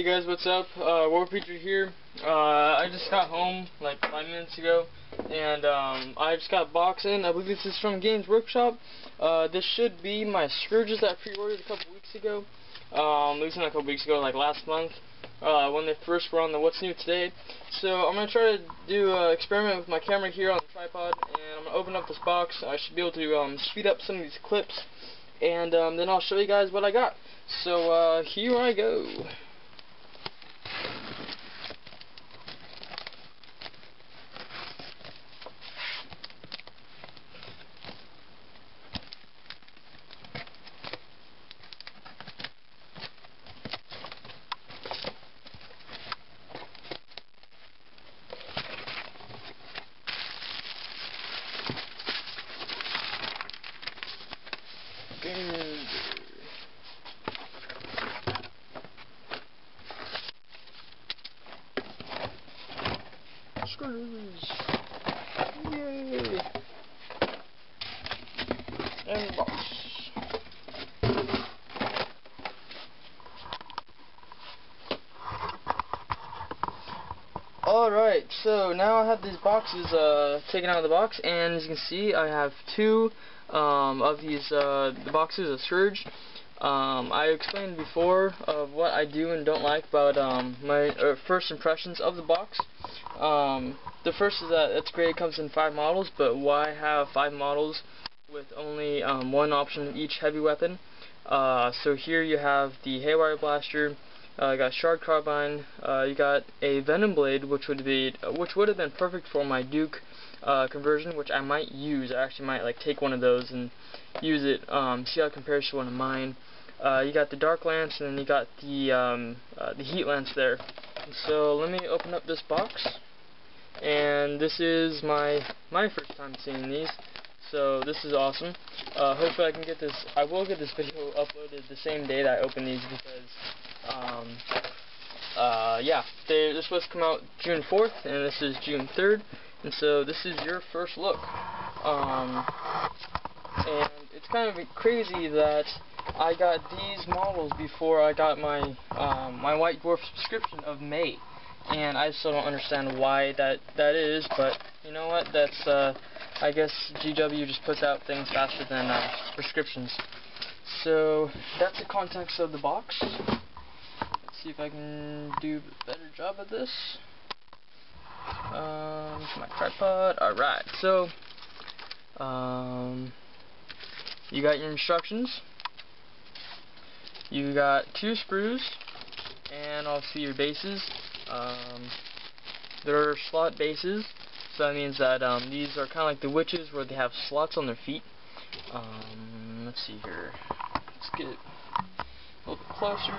Hey guys, what's up? Warpetrie here. I just got home like 5 minutes ago, and I just got a box in. I believe this is from Games Workshop. This should be my Scourges that I pre-ordered a couple weeks ago. At least not a couple weeks ago, like last month, when they first were on the What's New Today. So I'm going to try to do an experiment with my camera here on the tripod, and I'm going to open up this box. I should be able to speed up some of these clips, and then I'll show you guys what I got. So here I go. Scourge! Yay! And box. Alright, so now I have these boxes taken out of the box, and as you can see, I have two of these boxes of Scourge. I explained before of what I do and don't like about my first impressions of the box. The first is that it's great, it comes in 5 models, but why have 5 models with only one option of each heavy weapon? So here you have the Haywire Blaster, you got Shard Carbine, you got a Venom Blade, which would have been perfect for my Duke conversion, which I might use. I actually might like take one of those and use it, see how it compares to one of mine. You got the Dark Lance, and then you got the Heat Lance there. So let me open up this box, and this is my first time seeing these, so this is awesome. Hopefully I can get this. I will get this video uploaded the same day that I open these, because yeah, they're supposed to come out June 4th, and this is June 3rd, and so this is your first look. And it's kind of crazy that I got these models before I got my my White Dwarf subscription of May, and I still don't understand why that is, but you know what, that's I guess GW just puts out things faster than prescriptions. So that's the context of the box. Let's see if I can do a better job of this. My tripod. Alright, so you got your instructions. You got 2 sprues, and obviously your bases. They're slot bases, so that means that these are kind of like the witches, where they have slots on their feet. Let's see here. Let's get it a little bit closer.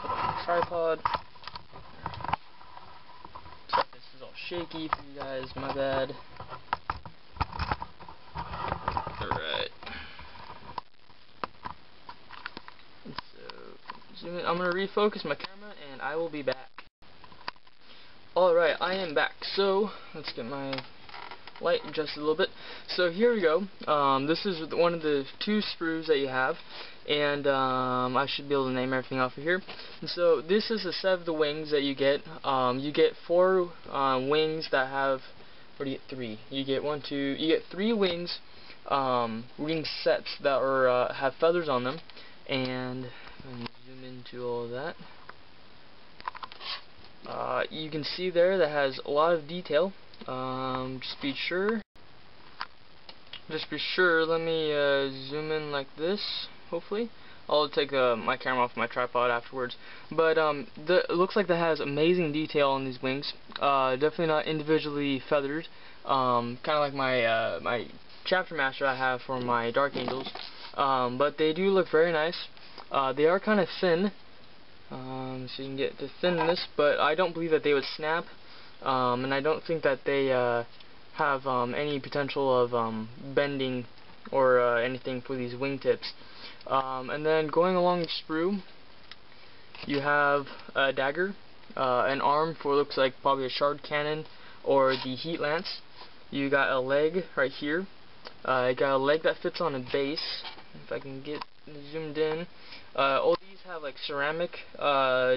Put on the tripod. So this is all shaky for you guys. My bad. I'm going to refocus my camera, and I will be back. Alright, I am back. So, let's get my light adjusted a little bit. So, here we go. This is one of the 2 sprues that you have, and I should be able to name everything off of here. And so, this is a set of the wings that you get. You get 4 wings that have, or do you get 3? You get 1, 2, you get 3 wings, wing sets that are, have feathers on them, and zoom into all of that. You can see there that has a lot of detail. Just be sure. Let me zoom in like this. Hopefully, I'll take my camera off my tripod afterwards. But it looks like that has amazing detail on these wings. Definitely not individually feathered. Kind of like my my chapter master I have for my Dark Angels. But they do look very nice. They are kind of thin, so you can get the thinness, but I don't believe that they would snap, and I don't think that they have any potential of bending or anything for these wingtips. And then going along the sprue, you have a dagger, an arm for looks like probably a shard cannon or the heat lance. You got a leg right here. You got a leg that fits on a base. If I can get zoomed in. All these have like ceramic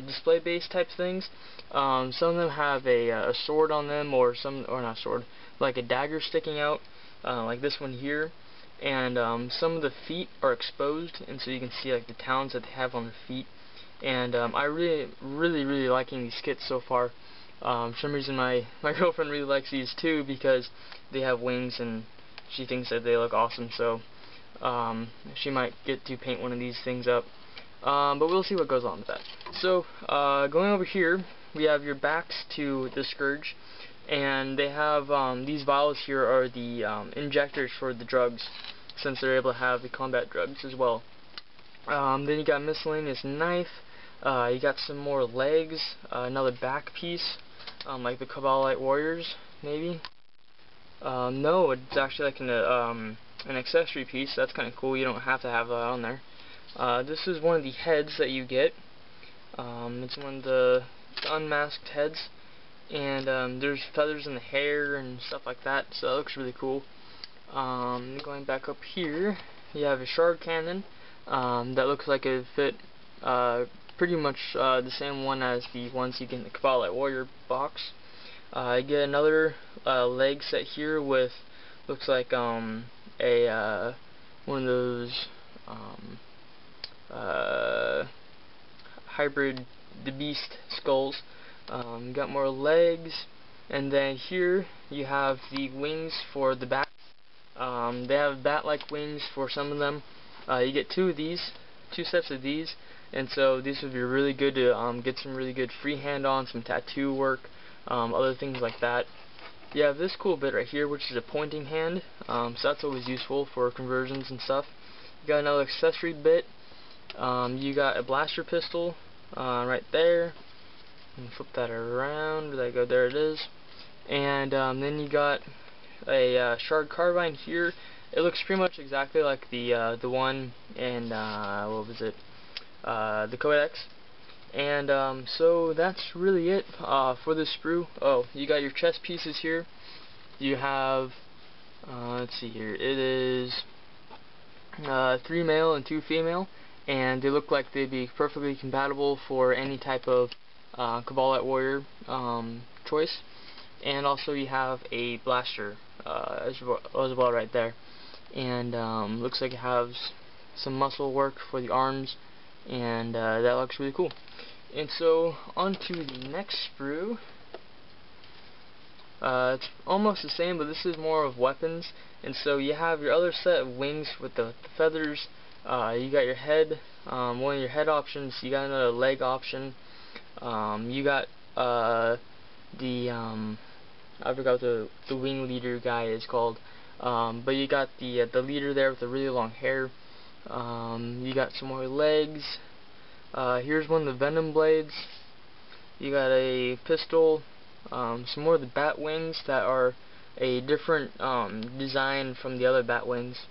display base type things. Some of them have a sword on them, or not sword, like a dagger sticking out, like this one here. And some of the feet are exposed, and so you can see like the talons that they have on their feet. And I really liking these kits so far. For some reason my girlfriend really likes these too, because they have wings and she thinks that they look awesome. So she might get to paint one of these things up. But we'll see what goes on with that. So going over here, we have your backs to the Scourge, and they have these vials here are the injectors for the drugs, since they're able to have the combat drugs as well. Then you got miscellaneous knife. You got some more legs, another back piece, like the Cabalite Warriors, maybe. No, it's actually like an accessory piece. That's kind of cool. You don't have to have that on there. This is one of the heads that you get. It's one of the unmasked heads, and there's feathers in the hair and stuff like that, so that looks really cool. Going back up here, you have a shard cannon that looks like it fit pretty much the same one as the ones you get in the Cabalite Warrior box. I get another leg set here with, looks like one of those hybrid the beast skulls. Got more legs, and then here you have the wings for the bat. They have bat-like wings for some of them. You get two sets of these, and so these would be really good to get some really good freehand on, some tattoo work, other things like that. You have this cool bit right here, which is a pointing hand, so that's always useful for conversions and stuff. You got another accessory bit. You got a blaster pistol right there. And flip that around. There you go. There it is. And then you got a shard carbine here. It looks pretty much exactly like the one in what was it? The Codex. And so that's really it for this sprue. Oh, you got your chest pieces here. You have let's see here. It is 3 male and 2 female, and they look like they'd be perfectly compatible for any type of Cabalite Warrior choice. And also you have a blaster as well right there, and looks like it has some muscle work for the arms, and that looks really cool. And so on to the next sprue. It's almost the same, but this is more of weapons. And so you have your other set of wings with the feathers. You got your head, one of your head options. You got another leg option. You got I forgot what the wing leader guy is called. But you got the leader there with the really long hair. You got some more legs. Here's one of the Venom Blades. You got a pistol. Some more of the bat wings that are a different design from the other bat wings.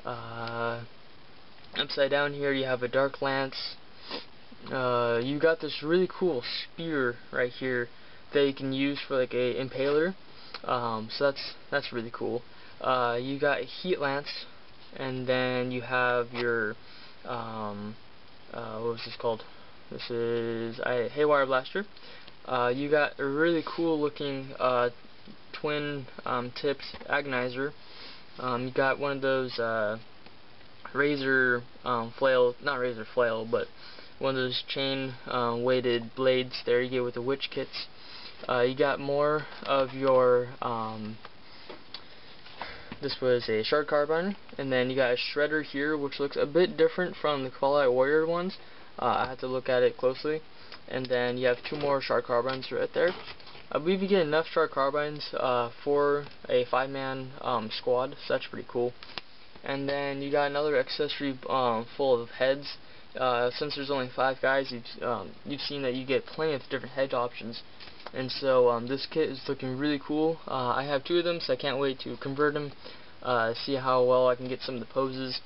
Upside down here you have a dark lance. You got this really cool spear right here that you can use for like a impaler. So that's really cool. You got a heat lance, and then you have your what was this called? This is a haywire blaster. You got a really cool looking twin tipped agonizer. You got one of those razor flail, not razor flail, but one of those chain weighted blades there you get with the witch kits. You got more of your this was a shard carbine, and then you got a shredder here, which looks a bit different from the Cabalite Warrior ones. I had to look at it closely. And then you have 2 more shard carbines right there. I believe you get enough shard carbines for a 5-man squad, so that's pretty cool. And then you got another accessory full of heads. Since there's only 5 guys, you've seen that you get plenty of different head options. And so this kit is looking really cool. I have 2 of them, so I can't wait to convert them, see how well I can get some of the poses.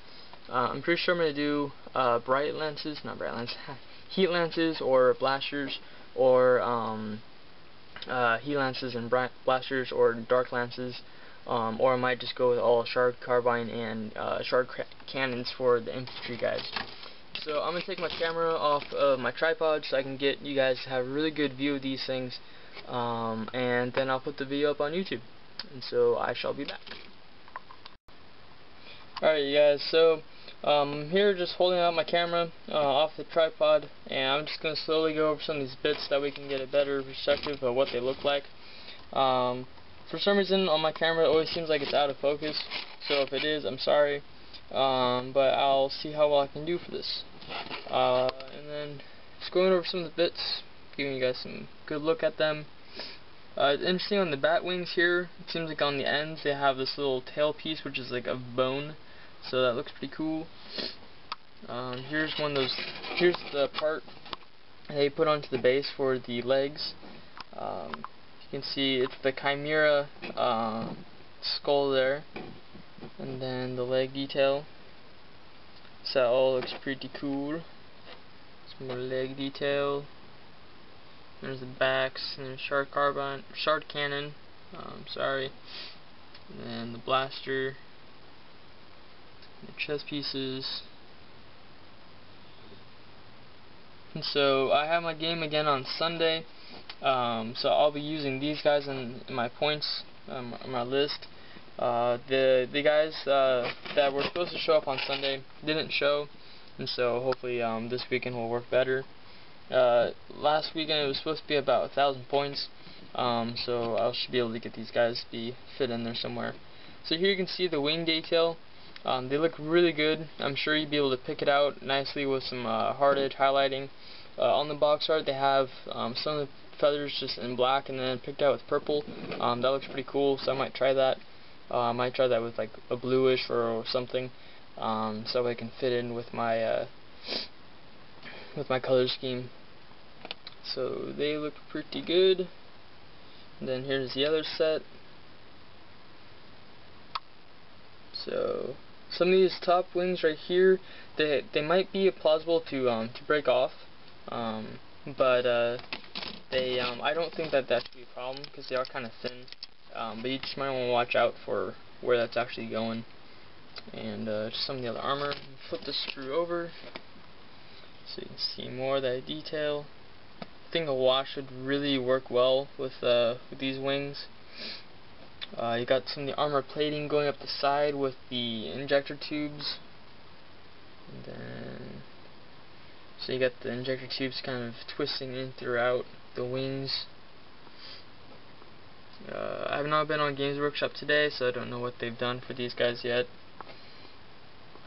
I'm pretty sure I'm going to do heat lances or blasters, or heat lances and blasters, or dark lances, or I might just go with all shard carbine and shard cannons for the infantry guys. So I'm going to take my camera off of my tripod so I can get you guys to have a really good view of these things, and then I'll put the video up on YouTube, and so I shall be back. Alright you guys, so here just holding out my camera off the tripod, and I'm just going to slowly go over some of these bits so that we can get a better perspective of what they look like. For some reason on my camera it always seems like it's out of focus, so if it is, I'm sorry, but I'll see how well I can do for this. And then just going over some of the bits, giving you guys some good look at them. It's interesting on the bat wings here, it seems like on the ends they have this little tail piece which is like a bone, so that looks pretty cool. Here's the part they put onto the base for the legs. You can see it's the Chimera skull there, and then the leg detail, so that all looks pretty cool. Some more leg detail. There's the backs, and then shard cannon, sorry, and then the blaster, the chest pieces. And so I have my game again on Sunday, so I'll be using these guys in my points, my list. The guys that were supposed to show up on Sunday didn't show, and so hopefully this weekend will work better. Last weekend it was supposed to be about 1,000 points, so I should be able to get these guys to fit in there somewhere. So here you can see the wing detail. They look really good. I'm sure you'd be able to pick it out nicely with some hard edge highlighting. On the box art they have some of the feathers just in black and then picked out with purple. That looks pretty cool, so I might try that. I might try that with like a bluish or something, so I can fit in with my color scheme. So they look pretty good. And then here's the other set. So some of these top wings right here, they might be plausible to break off, but I don't think that should be a problem because they are kind of thin. But you just might want to watch out for where that's actually going. And just some of the other armor. Flip the screw over so you can see more of that detail. I think a wash would really work well with these wings. You got some of the armor plating going up the side with the injector tubes, and then so you got the injector tubes kind of twisting in throughout the wings. I have not been on Games Workshop today, so I don't know what they've done for these guys yet.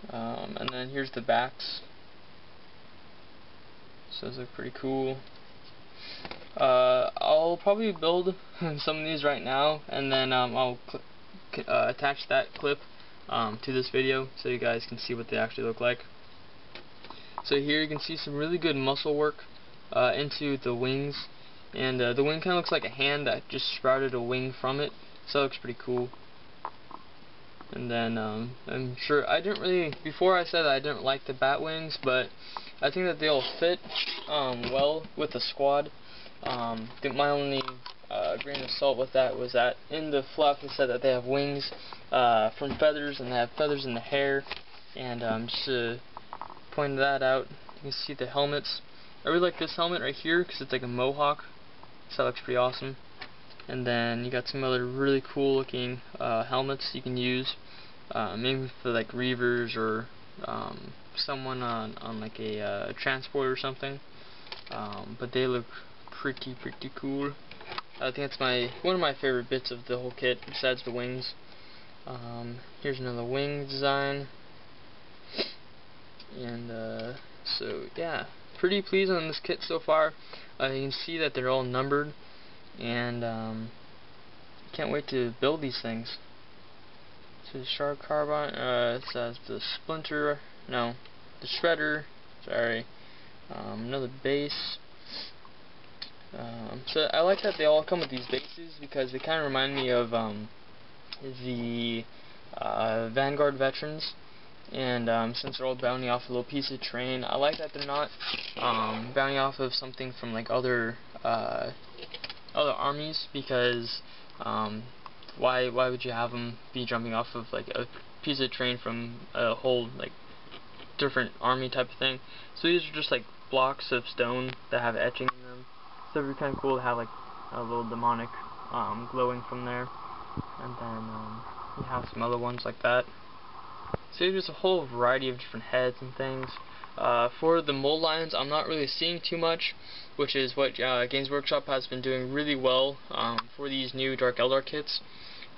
And then here's the backs. So those look pretty cool. I'll probably build some of these right now, and then I'll attach that clip to this video so you guys can see what they actually look like. So here you can see some really good muscle work into the wings, and the wing kind of looks like a hand that just sprouted a wing from it, so it looks pretty cool. And then I'm sure before I said that I didn't like the bat wings, but I think that they'll fit well with the squad. My only grain of salt with that was that in the fluff it said that they have wings from feathers, and they have feathers in the hair, and just to point that out, you can see the helmets. I really like this helmet right here because it's like a mohawk, so that looks pretty awesome. And then you got some other really cool looking helmets you can use, maybe for like reavers or someone on like a transport or something. But they look pretty cool. I think it's one of my favorite bits of the whole kit besides the wings. Here's another wing design, and so yeah, pretty pleased on this kit so far. You can see that they're all numbered, and can't wait to build these things. So the Shark Carbine, it says the Splinter, no, the Shredder, sorry, another base. So I like that they all come with these bases because they kind of remind me of the Vanguard veterans, and since they're all bounding off a little piece of terrain, I like that they're not bounding off of something from like other armies, because why would you have them be jumping off of like a piece of terrain from a whole like different army type of thing. So these are just like blocks of stone that have etching in them. So it'd be kind of cool to have like a little demonic glowing from there. And then you have some other ones like that. So there's a whole variety of different heads and things. For the mold lines, I'm not really seeing too much, which is what Games Workshop has been doing really well for these new Dark Eldar kits.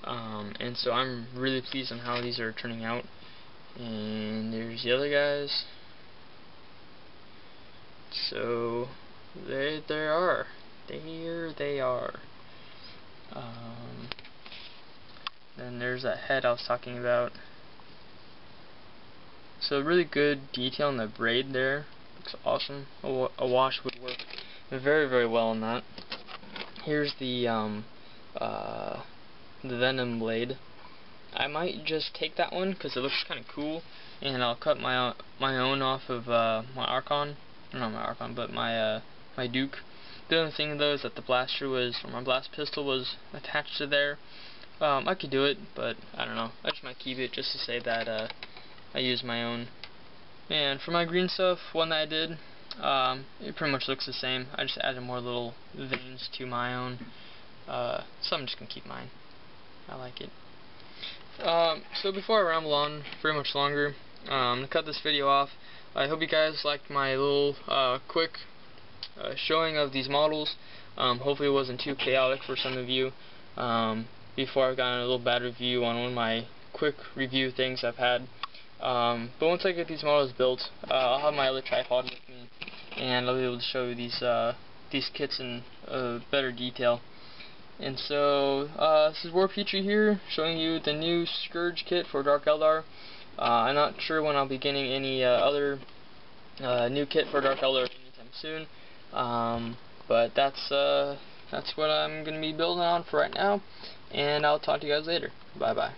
And so I'm really pleased on how these are turning out. And there's the other guys. So there they are. There they are. Then there's that head I was talking about. So really good detail in the braid there. Looks awesome. A wash would work very, very well on that. Here's the Venom Blade. I might just take that one because it looks kind of cool, and I'll cut my own off of my Archon. Not my Archon, but my my Duke. The only thing though is that the blaster was, or my blast pistol was attached to there. I could do it, but I don't know. I just might keep it just to say that I used my own. And for my green stuff, one that I did, it pretty much looks the same. I just added more little veins to my own. So I'm just gonna keep mine. I like it. So before I ramble on very much longer, I'm gonna cut this video off. I hope you guys liked my little quick showing of these models. Hopefully it wasn't too chaotic for some of you. Before I've gotten a little bad review on one of my quick review things I've had. But once I get these models built, I'll have my other tripod with me, and I'll be able to show you these kits in better detail. And so this is Warpetrie here, showing you the new Scourge kit for Dark Eldar. I'm not sure when I'll be getting any other new kit for Dark Eldar anytime soon, but that's what I'm going to be building on for right now, and I'll talk to you guys later. Bye bye.